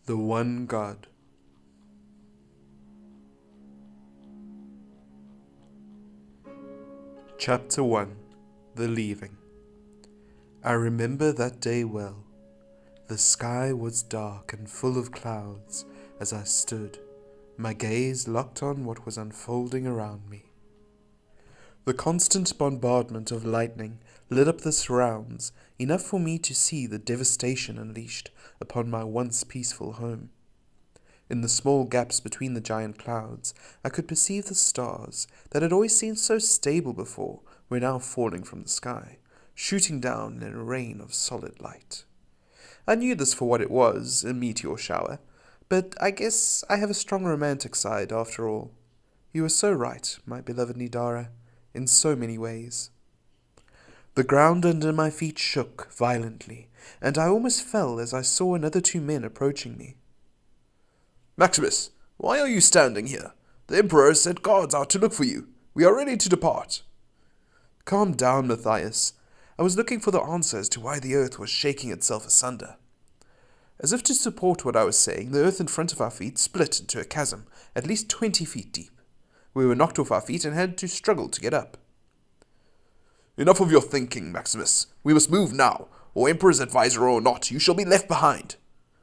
The One God. Chapter 1. The Leaving. I remember that day well. The sky was dark and full of clouds as I stood, my gaze locked on what was unfolding around me. The constant bombardment of lightning lit up the surrounds, enough for me to see the devastation unleashed upon my once peaceful home. In the small gaps between the giant clouds, I could perceive the stars that had always seemed so stable before were now falling from the sky, shooting down in a rain of solid light. I knew this for what it was, a meteor shower, but I guess I have a strong romantic side after all. You were so right, my beloved Nidara, in so many ways. The ground under my feet shook violently, and I almost fell as I saw another two men approaching me. Maximus, why are you standing here? The Emperor has sent guards out to look for you. We are ready to depart. Calm down, Matthias. I was looking for the answer as to why the earth was shaking itself asunder. As if to support what I was saying, the earth in front of our feet split into a chasm at least 20 feet deep. We were knocked off our feet and had to struggle to get up. Enough of your thinking, Maximus. We must move now, or Emperor's advisor or not, you shall be left behind,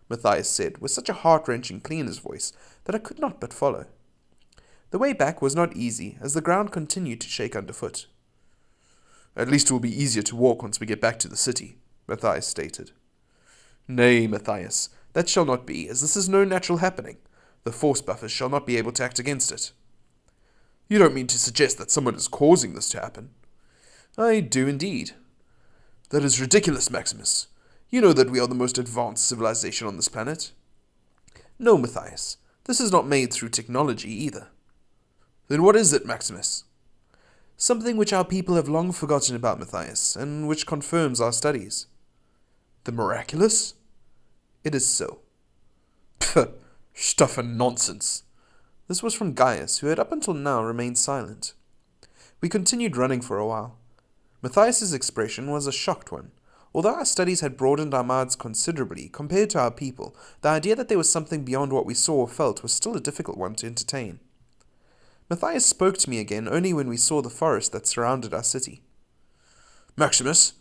Matthias said, with such a heart-wrenching clean in his voice that I could not but follow. The way back was not easy, as the ground continued to shake underfoot. At least it will be easier to walk once we get back to the city, Matthias stated. Nay, Matthias, that shall not be, as this is no natural happening. The force buffers shall not be able to act against it. You don't mean to suggest that someone is causing this to happen? I do indeed. That is ridiculous, Maximus. You know that we are the most advanced civilization on this planet. No, Matthias. This is not made through technology either. Then what is it, Maximus? Something which our people have long forgotten about, Matthias, and which confirms our studies. The miraculous? It is so. Pfft, stuff and nonsense. This was from Gaius, who had up until now remained silent. We continued running for a while. Matthias's expression was a shocked one. Although our studies had broadened our minds considerably compared to our people, the idea that there was something beyond what we saw or felt was still a difficult one to entertain. Matthias spoke to me again only when we saw the forest that surrounded our city. Maximus,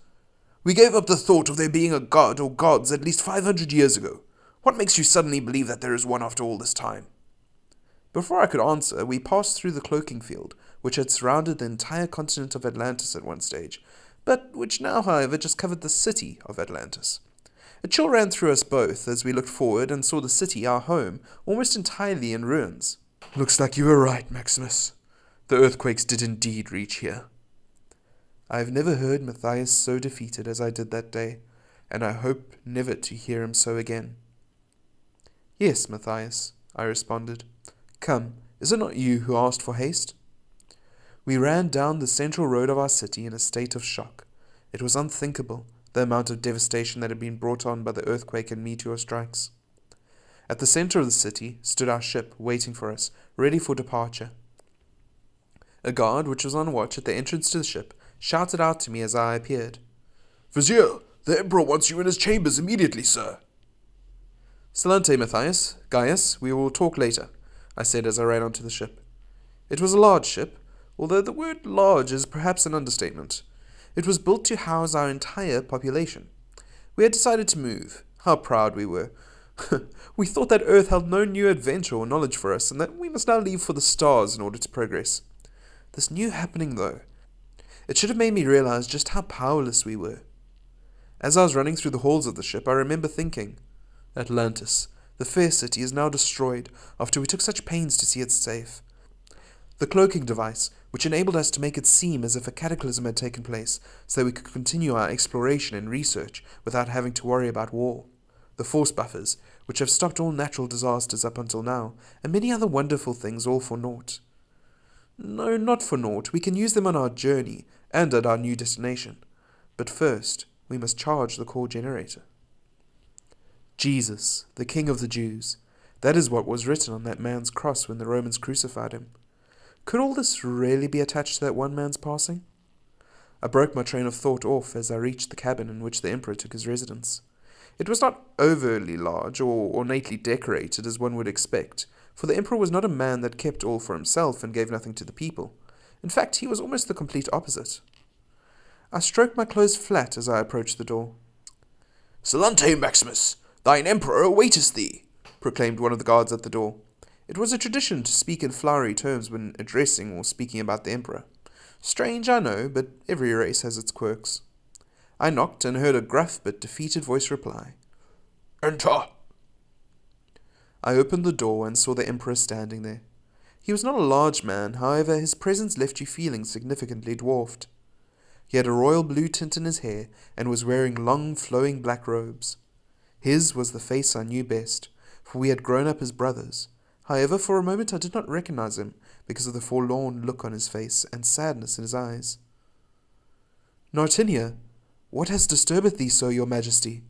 we gave up the thought of there being a god or gods at least 500 years ago. What makes you suddenly believe that there is one after all this time? Before I could answer, we passed through the cloaking field, which had surrounded the entire continent of Atlantis at one stage, but which now, however, just covered the city of Atlantis. A chill ran through us both as we looked forward and saw the city, our home, almost entirely in ruins. Looks like you were right, Maximus. The earthquakes did indeed reach here. I have never heard Matthias so defeated as I did that day, and I hope never to hear him so again. Yes, Matthias, I responded. Come, is it not you who asked for haste? We ran down the central road of our city in a state of shock. It was unthinkable, the amount of devastation that had been brought on by the earthquake and meteor strikes. At the center of the city stood our ship, waiting for us, ready for departure. A guard, which was on watch at the entrance to the ship, shouted out to me as I appeared. Vizier, the Emperor wants you in his chambers immediately, sir. Salante, Matthias. Gaius, we will talk later, I said as I ran onto the ship. It was a large ship, although the word large is perhaps an understatement. It was built to house our entire population. We had decided to move. How proud we were. We thought that Earth held no new adventure or knowledge for us, and that we must now leave for the stars in order to progress. This new happening, though, it should have made me realize just how powerless we were. As I was running through the halls of the ship, I remember thinking, Atlantis, the fair city, is now destroyed after we took such pains to see it safe. The cloaking device, which enabled us to make it seem as if a cataclysm had taken place so that we could continue our exploration and research without having to worry about war. The force buffers, which have stopped all natural disasters up until now, and many other wonderful things, all for naught. No, not for naught. We can use them on our journey and at our new destination. But first, we must charge the core generator. Jesus, the King of the Jews. That is what was written on that man's cross when the Romans crucified him. Could all this really be attached to that one man's passing? I broke my train of thought off as I reached the cabin in which the Emperor took his residence. It was not overly large or ornately decorated as one would expect, for the emperor was not a man that kept all for himself and gave nothing to the people. In fact, he was almost the complete opposite. I stroked my clothes flat as I approached the door. Salante Maximus, thine emperor awaiteth thee, proclaimed one of the guards at the door. It was a tradition to speak in flowery terms when addressing or speaking about the emperor. Strange, I know, but every race has its quirks. I knocked and heard a gruff but defeated voice reply. Enter. I opened the door and saw the emperor standing there. He was not a large man, however, his presence left you feeling significantly dwarfed. He had a royal blue tint in his hair and was wearing long, flowing black robes. His was the face I knew best, for we had grown up as brothers. However, for a moment I did not recognize him because of the forlorn look on his face and sadness in his eyes. Nartinia, what has disturbed thee so, your majesty?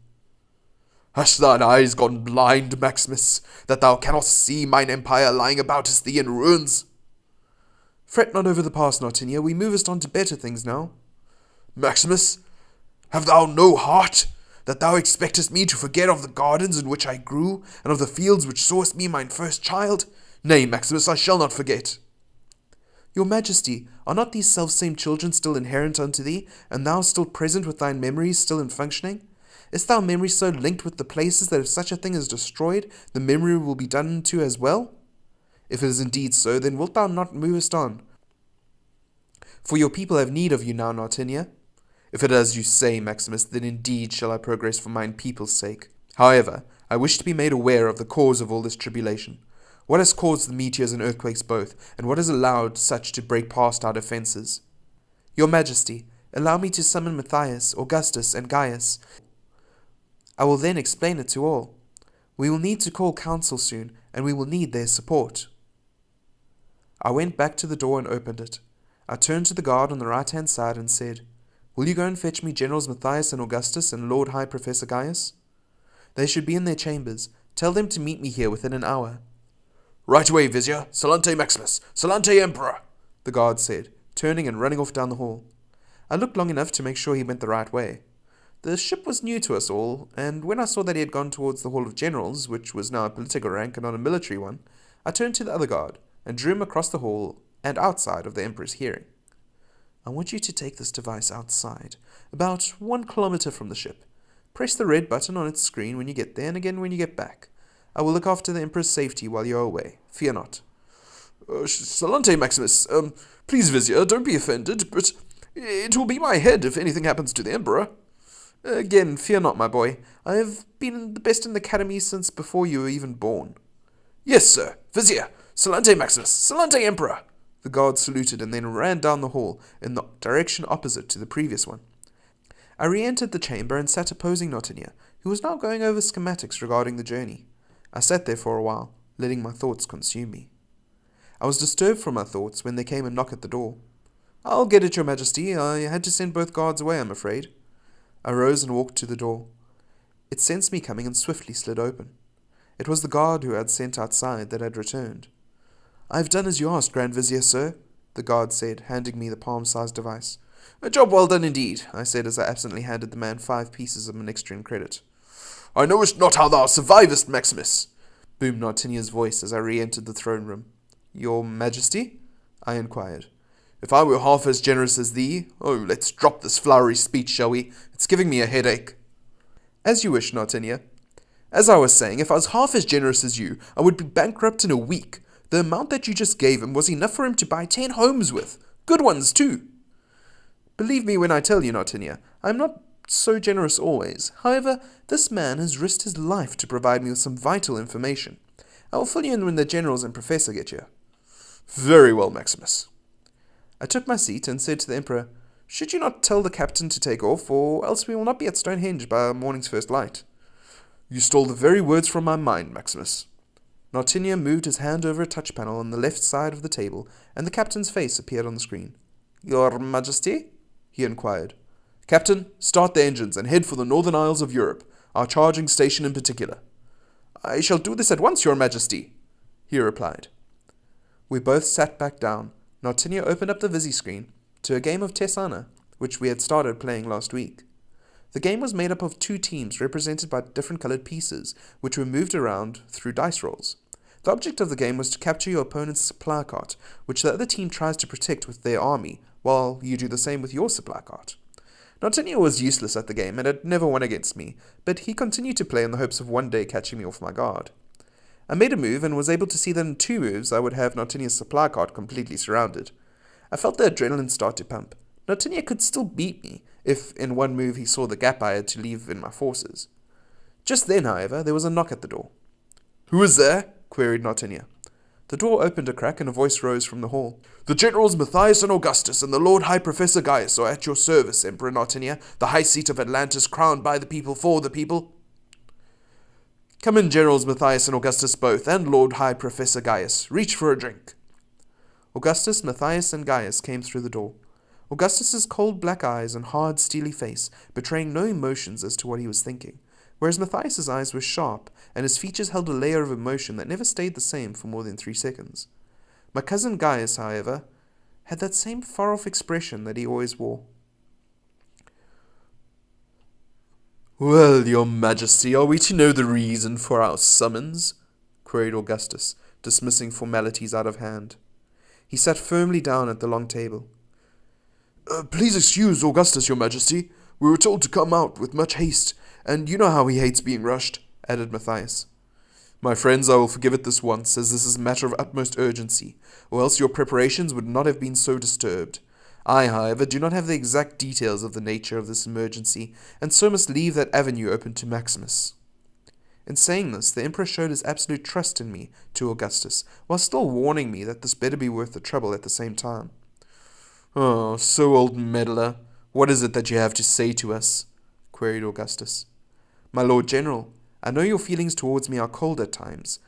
Hast thine eyes gone blind, Maximus, that thou cannot see mine empire lying about us thee in ruins? Fret not over the past, Nartinia, we movest on to better things now. Maximus, have thou no heart, that thou expectest me to forget of the gardens in which I grew, and of the fields which sawest me mine first child? Nay, Maximus, I shall not forget. Your majesty, are not these self-same children still inherent unto thee, and thou still present with thine memories still in functioning? Is thy memory so linked with the places that if such a thing is destroyed, the memory will be done to as well? If it is indeed so, then wilt thou not movest on? For your people have need of you now, Nartinia. If it is as you say, Maximus, then indeed shall I progress for mine people's sake. However, I wish to be made aware of the cause of all this tribulation. What has caused the meteors and earthquakes both, and what has allowed such to break past our defences? Your Majesty, allow me to summon Matthias, Augustus, and Gaius. I will then explain it to all. We will need to call council soon, and we will need their support. I went back to the door and opened it. I turned to the guard on the right-hand side and said, Will you go and fetch me Generals Matthias and Augustus and Lord High Professor Gaius? They should be in their chambers. Tell them to meet me here within an hour. Right away, Vizier. Salante Maximus. Salante Emperor, the guard said, turning and running off down the hall. I looked long enough to make sure he went the right way. The ship was new to us all, and when I saw that he had gone towards the Hall of Generals, which was now a political rank and not a military one, I turned to the other guard and drew him across the hall and outside of the Emperor's hearing. I want you to take this device outside, about 1 kilometer from the ship. Press the red button on its screen when you get there and again when you get back. I will look after the Emperor's safety while you are away. Fear not. Salante Maximus, please, Vizier, don't be offended, but it will be my head if anything happens to the Emperor. Again, fear not, my boy. I have been the best in the academy since before you were even born. Yes, sir. Vizier, Salante Maximus, Salante Emperor. The guard saluted and then ran down the hall in the direction opposite to the previous one. I re-entered the chamber and sat opposing Nartinia, who was now going over schematics regarding the journey. I sat there for a while, letting my thoughts consume me. I was disturbed from my thoughts when there came a knock at the door. I'll get it, your majesty. I had to send both guards away, I'm afraid. I rose and walked to the door. It sensed me coming and swiftly slid open. It was the guard who I had sent outside that had returned. I have done as you asked, Grand Vizier, sir, the guard said, handing me the palm-sized device. A job well done indeed, I said as I absently handed the man 5 pieces of Monextrian credit. I knowest not how thou survivest, Maximus, boomed Nartinia's voice as I re-entered the throne room. Your Majesty? I inquired. If I were half as generous as thee... Oh, let's drop this flowery speech, shall we? It's giving me a headache. As you wish, Nartinia. As I was saying, if I was half as generous as you, I would be bankrupt in a week. The amount that you just gave him was enough for him to buy 10 homes with. Good ones, too. Believe me when I tell you, Nartinia, I am not so generous always. However, this man has risked his life to provide me with some vital information. I will fill you in when the generals and professor get here. Very well, Maximus. I took my seat and said to the Emperor, Should you not tell the captain to take off, or else we will not be at Stonehenge by our morning's first light? You stole the very words from my mind, Maximus. Nartinia moved his hand over a touch panel on the left side of the table, and the captain's face appeared on the screen. Your Majesty? He inquired. Captain, start the engines and head for the Northern Isles of Europe, our charging station in particular. I shall do this at once, Your Majesty, he replied. We both sat back down. Nartinia opened up the Visi screen to a game of Tessana, which we had started playing last week. The game was made up of 2 teams represented by different colored pieces, which were moved around through dice rolls. The object of the game was to capture your opponent's supply cart, which the other team tries to protect with their army, while you do the same with your supply cart. Nartinia was useless at the game and had never won against me, but he continued to play in the hopes of one day catching me off my guard. I made a move and was able to see that in 2 moves I would have Nartinia's supply cart completely surrounded. I felt the adrenaline start to pump. Nartinia could still beat me, if in one move he saw the gap I had to leave in my forces. Just then, however, there was a knock at the door. "Who is there?" queried Nartinia. The door opened a crack and a voice rose from the hall. "The generals Matthias and Augustus and the Lord High Professor Gaius are at your service, Emperor Nartinia, the high seat of Atlantis, crowned by the people for the people." "Come in, Generals Matthias and Augustus both, and Lord High Professor Gaius. Reach for a drink." Augustus, Matthias, and Gaius came through the door. Augustus's cold black eyes and hard, steely face betraying no emotions as to what he was thinking, whereas Matthias's eyes were sharp, and his features held a layer of emotion that never stayed the same for more than 3 seconds. My cousin Gaius, however, had that same far-off expression that he always wore. "Well, your majesty, are we to know the reason for our summons?" queried Augustus, dismissing formalities out of hand. He sat firmly down at the long table. Please excuse Augustus, your majesty. We were told to come out with much haste, and you know how he hates being rushed," added Matthias. "My friends, I will forgive it this once, as this is a matter of utmost urgency, or else your preparations would not have been so disturbed. I, however, do not have the exact details of the nature of this emergency, and so must leave that avenue open to Maximus." In saying this, the Emperor showed his absolute trust in me to Augustus, while still warning me that this better be worth the trouble at the same time. "Oh, so old meddler, what is it that you have to say to us?" queried Augustus. "My Lord General, I know your feelings towards me are cold at times,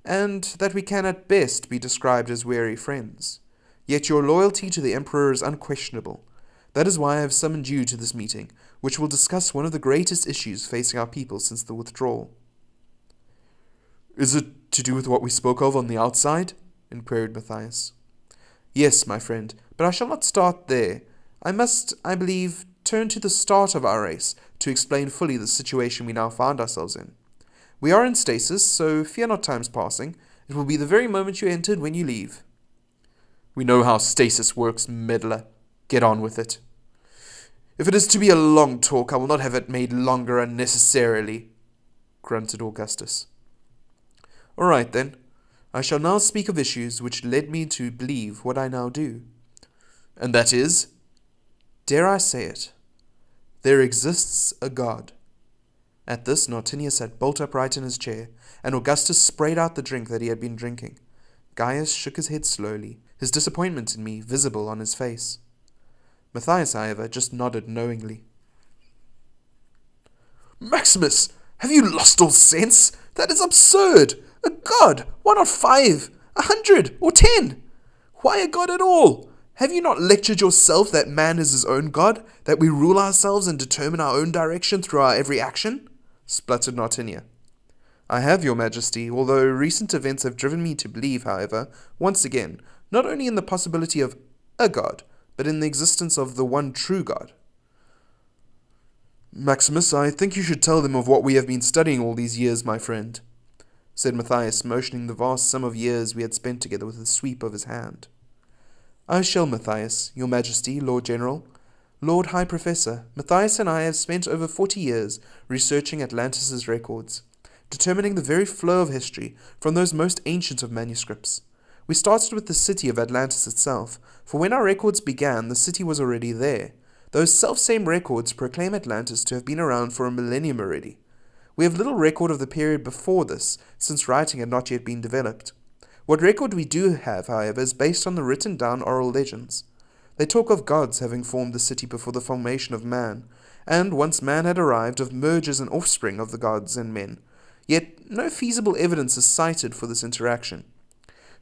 and that we can at best be described as weary friends. Yet your loyalty to the Emperor is unquestionable. That is why I have summoned you to this meeting, which will discuss one of the greatest issues facing our people since the withdrawal." "Is it to do with what we spoke of on the outside?" inquired Matthias. "Yes, my friend, but I shall not start there. I must, I believe, turn to the start of our race to explain fully the situation we now find ourselves in. We are in stasis, so fear not time's passing. It will be the very moment you entered when you leave." "We know how stasis works, meddler. Get on with it." "If it is to be a long talk, I will not have it made longer unnecessarily," grunted Augustus. "All right, then. I shall now speak of issues which led me to believe what I now do." "And that is?" "Dare I say it? There exists a God." At this, Nartinia sat bolt upright in his chair, and Augustus sprayed out the drink that he had been drinking. Gaius shook his head slowly, his disappointment in me visible on his face. Matthias, however, just nodded knowingly. "Maximus, have you lost all sense? That is absurd! A god! Why not 5, 100, or 10? Why a god at all? Have you not lectured yourself that man is his own god, that we rule ourselves and determine our own direction through our every action?" spluttered Nartinia. "I have, your majesty, although recent events have driven me to believe, however, once again, not only in the possibility of a god, but in the existence of the one true God." "Maximus, I think you should tell them of what we have been studying all these years, my friend," said Matthias, motioning the vast sum of years we had spent together with a sweep of his hand. "I shall, Matthias, your majesty, Lord General. Lord High Professor, Matthias and I have spent over 40 years researching Atlantis' records, determining the very flow of history from those most ancient of manuscripts. We started with the city of Atlantis itself, for when our records began, the city was already there. Those self-same records proclaim Atlantis to have been around for a millennium already. We have little record of the period before this, since writing had not yet been developed. What record we do have, however, is based on the written down oral legends. They talk of gods having formed the city before the formation of man, and once man had arrived, of mergers and offspring of the gods and men. Yet no feasible evidence is cited for this interaction.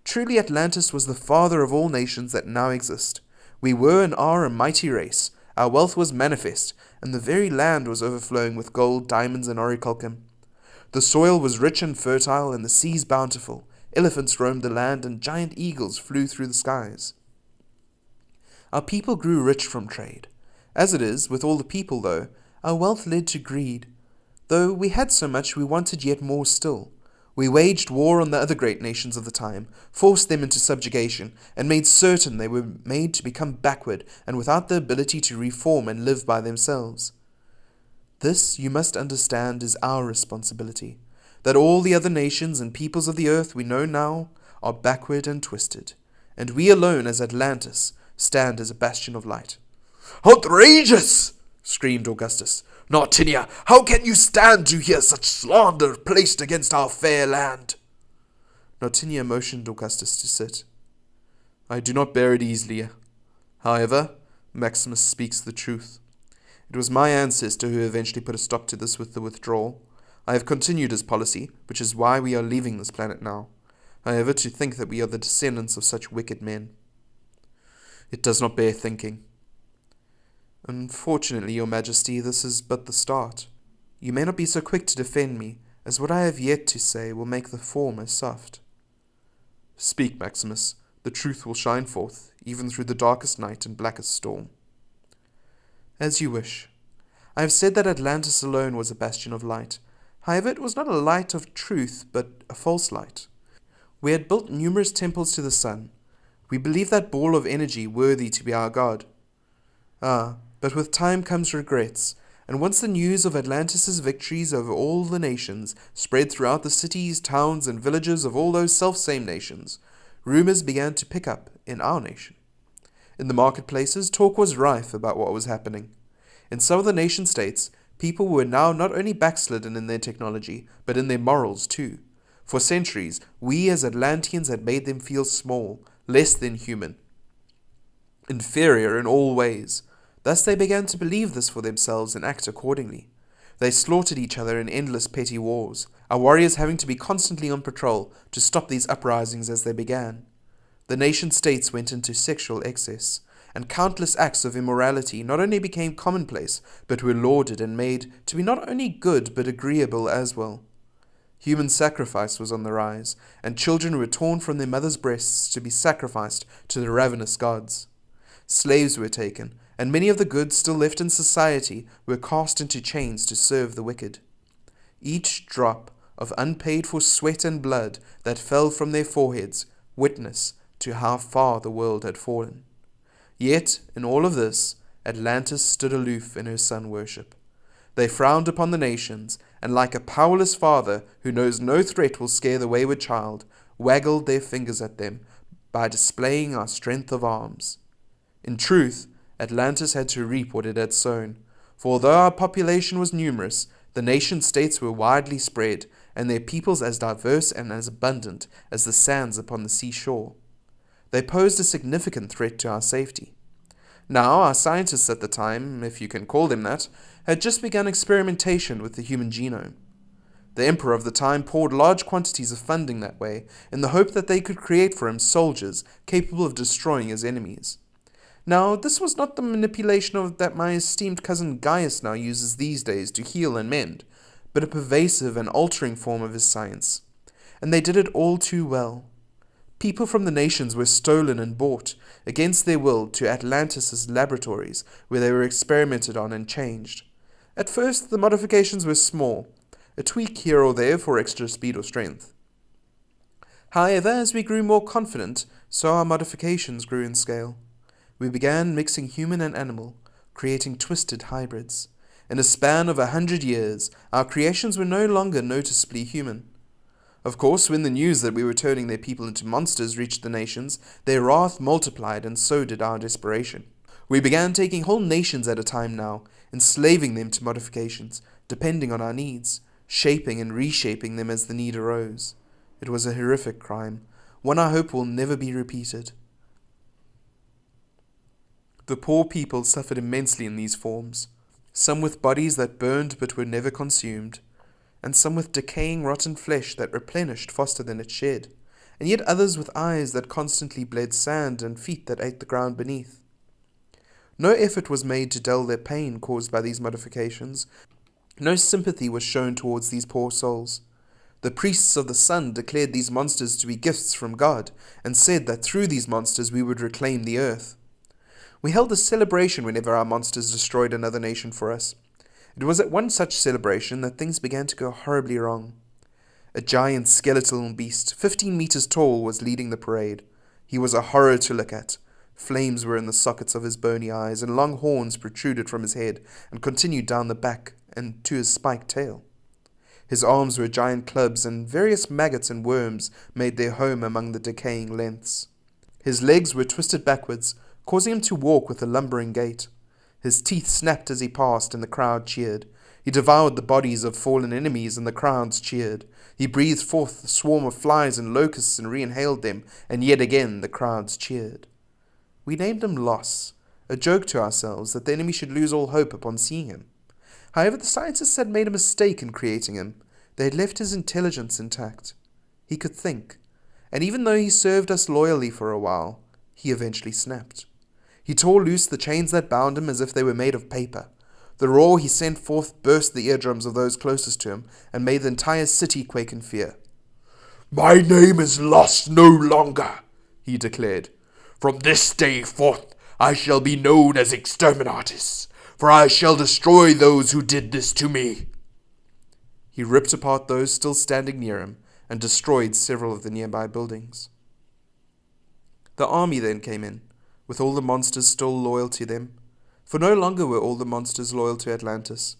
Truly Atlantis was the father of all nations that now exist. We were and are a mighty race. Our wealth was manifest, and the very land was overflowing with gold, diamonds, and orichalcum. The soil was rich and fertile, and the seas bountiful. Elephants roamed the land, and giant eagles flew through the skies. Our people grew rich from trade. As it is, with all the people, though, Our wealth led to greed. Though we had so much, we wanted yet more still. We waged war on the other great nations of the time, forced them into subjugation, and made certain they were made to become backward and without the ability to reform and live by themselves. This, you must understand, is our responsibility, that all the other nations and peoples of the earth we know now are backward and twisted, and we alone as Atlantis stand as a bastion of light. Outrageous! Screamed Augustus. Nartinia, how can you stand to hear such slander placed against our fair land? Nartinia motioned Augustus to sit. I do not bear it easily. However, Maximus speaks the truth. It was my ancestor who eventually put a stop to this with the withdrawal. I have continued his policy, which is why we are leaving this planet now. However, to think that we are the descendants of such wicked men, it does not bear thinking. Unfortunately, Your Majesty, this is but the start. You may not be so quick to defend me, as what I have yet to say will make the former soft. Speak, Maximus. The truth will shine forth, even through the darkest night and blackest storm. As you wish. I have said that Atlantis alone was a bastion of light. However, it was not a light of truth, but a false light. We had built numerous temples to the sun. We believed that ball of energy worthy to be our god. But with time comes regrets, and once the news of Atlantis' victories over all the nations spread throughout the cities, towns, and villages of all those self-same nations, rumors began to pick up in our nation. In the marketplaces, talk was rife about what was happening. In some of the nation-states, people were now not only backslidden in their technology, but in their morals too. For centuries, we as Atlanteans had made them feel small, less than human, inferior in all ways. Thus they began to believe this for themselves and act accordingly. They slaughtered each other in endless petty wars, our warriors having to be constantly on patrol to stop these uprisings as they began. The nation-states went into sexual excess, and countless acts of immorality not only became commonplace, but were lauded and made to be not only good but agreeable as well. Human sacrifice was on the rise, and children were torn from their mothers' breasts to be sacrificed to the ravenous gods. Slaves were taken, and many of the good still left in society were cast into chains to serve the wicked. Each drop of unpaid-for sweat and blood that fell from their foreheads witness to how far the world had fallen. Yet, in all of this, Atlantis stood aloof in her sun worship. They frowned upon the nations, and like a powerless father who knows no threat will scare the wayward child, waggled their fingers at them by displaying our strength of arms. In truth, Atlantis had to reap what it had sown, for although our population was numerous, the nation-states were widely spread, and their peoples as diverse and as abundant as the sands upon the seashore. They posed a significant threat to our safety. Now, our scientists at the time, if you can call them that, had just begun experimentation with the human genome. The emperor of the time poured large quantities of funding that way, in the hope that they could create for him soldiers capable of destroying his enemies. Now, this was not the manipulation that my esteemed cousin Gaius now uses these days to heal and mend, but a pervasive and altering form of his science. And they did it all too well. People from the nations were stolen and bought, against their will, to Atlantis' laboratories, where they were experimented on and changed. At first, the modifications were small, a tweak here or there for extra speed or strength. However, as we grew more confident, so our modifications grew in scale. We began mixing human and animal, creating twisted hybrids. In a span of 100 years, our creations were no longer noticeably human. Of course, when the news that we were turning their people into monsters reached the nations, their wrath multiplied, and so did our desperation. We began taking whole nations at a time now, enslaving them to modifications, depending on our needs, shaping and reshaping them as the need arose. It was a horrific crime, one I hope will never be repeated. The poor people suffered immensely in these forms, some with bodies that burned but were never consumed, and some with decaying rotten flesh that replenished faster than it shed, and yet others with eyes that constantly bled sand and feet that ate the ground beneath. No effort was made to dull their pain caused by these modifications. No sympathy was shown towards these poor souls. The priests of the sun declared these monsters to be gifts from God, and said that through these monsters we would reclaim the earth. We held a celebration whenever our monsters destroyed another nation for us. It was at one such celebration that things began to go horribly wrong. A giant skeletal beast, 15 meters tall, was leading the parade. He was a horror to look at. Flames were in the sockets of his bony eyes, and long horns protruded from his head and continued down the back and to his spiked tail. His arms were giant clubs, and various maggots and worms made their home among the decaying lengths. His legs were twisted backwards, causing him to walk with a lumbering gait. His teeth snapped as he passed, and the crowd cheered. He devoured the bodies of fallen enemies, and the crowds cheered. He breathed forth a swarm of flies and locusts and re-inhaled them, and yet again the crowds cheered. We named him Loss, a joke to ourselves that the enemy should lose all hope upon seeing him. However, the scientists had made a mistake in creating him. They had left his intelligence intact. He could think, and even though he served us loyally for a while, he eventually snapped. He tore loose the chains that bound him as if they were made of paper. The roar he sent forth burst the eardrums of those closest to him and made the entire city quake in fear. "My name is Lost no longer," he declared. "From this day forth I shall be known as Exterminatus, for I shall destroy those who did this to me." He ripped apart those still standing near him and destroyed several of the nearby buildings. The army then came in, with all the monsters still loyal to them, for no longer were all the monsters loyal to Atlantis.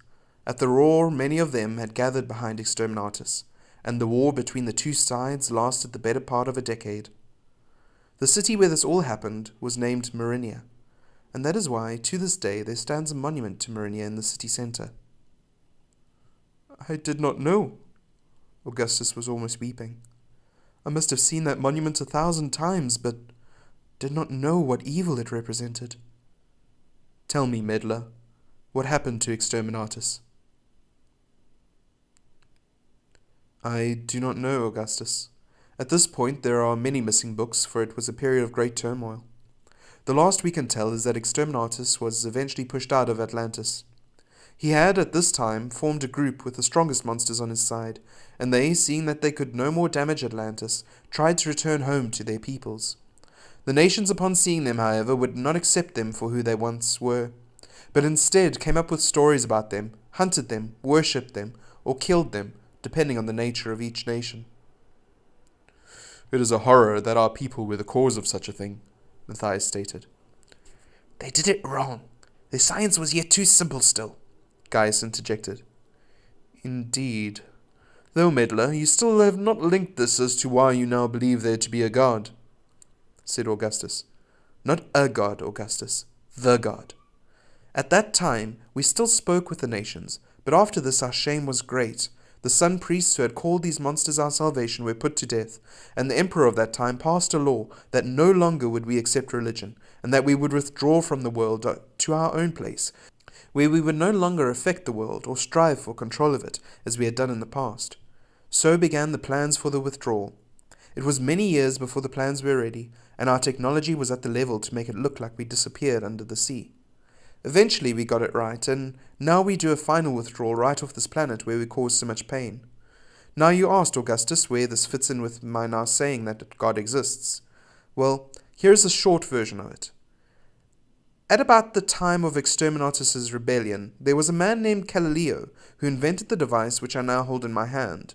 At the roar, many of them had gathered behind Exterminatus, and the war between the two sides lasted the better part of a decade. The city where this all happened was named Marinia, and that is why, to this day, there stands a monument to Marinia in the city centre. I did not know. Augustus was almost weeping. I must have seen that monument 1,000 times, but did not know what evil it represented. Tell me, meddler, what happened to Exterminatus? I do not know, Augustus. At this point there are many missing books, for it was a period of great turmoil. The last we can tell is that Exterminatus was eventually pushed out of Atlantis. He had, at this time, formed a group with the strongest monsters on his side, and they, seeing that they could no more damage Atlantis, tried to return home to their peoples. The nations, upon seeing them, however, would not accept them for who they once were, but instead came up with stories about them, hunted them, worshipped them, or killed them, depending on the nature of each nation. It is a horror that our people were the cause of such a thing, Matthias stated. They did it wrong. Their science was yet too simple still, Gaius interjected. Indeed. Though, meddler, you still have not linked this as to why you now believe there to be a god, said Augustus. Not a god, Augustus. The god. At that time, we still spoke with the nations, but after this our shame was great. The sun priests who had called these monsters our salvation were put to death, and the emperor of that time passed a law that no longer would we accept religion, and that we would withdraw from the world to our own place, where we would no longer affect the world or strive for control of it, as we had done in the past. So began the plans for the withdrawal. It was many years before the plans were ready, and our technology was at the level to make it look like we disappeared under the sea. Eventually we got it right, and now we do a final withdrawal right off this planet where we cause so much pain. Now you asked, Augustus, where this fits in with my now saying that God exists. Well, here is a short version of it. At about the time of Exterminatus' rebellion, there was a man named Galileo who invented the device which I now hold in my hand.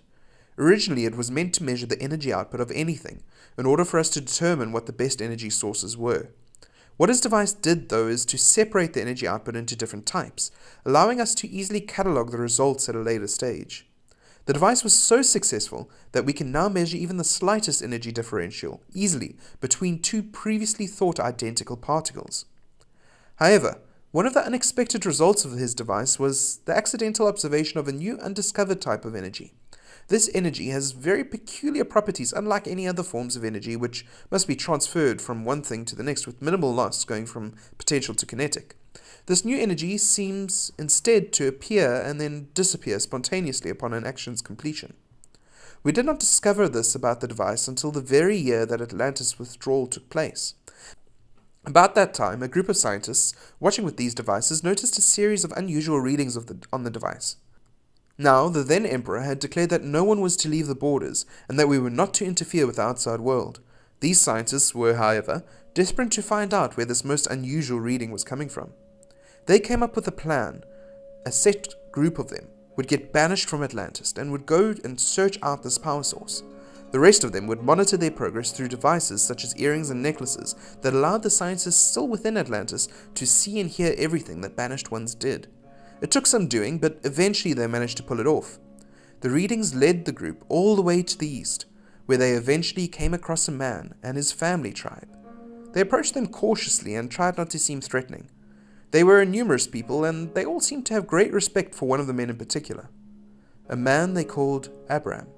Originally it was meant to measure the energy output of anything, in order for us to determine what the best energy sources were. What his device did, though, is to separate the energy output into different types, allowing us to easily catalogue the results at a later stage. The device was so successful that we can now measure even the slightest energy differential, easily, between two previously thought identical particles. However, one of the unexpected results of his device was the accidental observation of a new undiscovered type of energy. This energy has very peculiar properties, unlike any other forms of energy, which must be transferred from one thing to the next with minimal loss going from potential to kinetic. This new energy seems instead to appear and then disappear spontaneously upon an action's completion. We did not discover this about the device until the very year that Atlantis' withdrawal took place. About that time, a group of scientists watching with these devices noticed a series of unusual readings on the device. Now, the then emperor had declared that no one was to leave the borders, and that we were not to interfere with the outside world. These scientists were, however, desperate to find out where this most unusual reading was coming from. They came up with a plan, a set group of them would get banished from Atlantis and would go and search out this power source. The rest of them would monitor their progress through devices such as earrings and necklaces that allowed the scientists still within Atlantis to see and hear everything that banished ones did. It took some doing, but eventually they managed to pull it off. The readings led the group all the way to the east, where they eventually came across a man and his family tribe. They approached them cautiously and tried not to seem threatening. They were a numerous people, and they all seemed to have great respect for one of the men in particular, a man they called Abraham.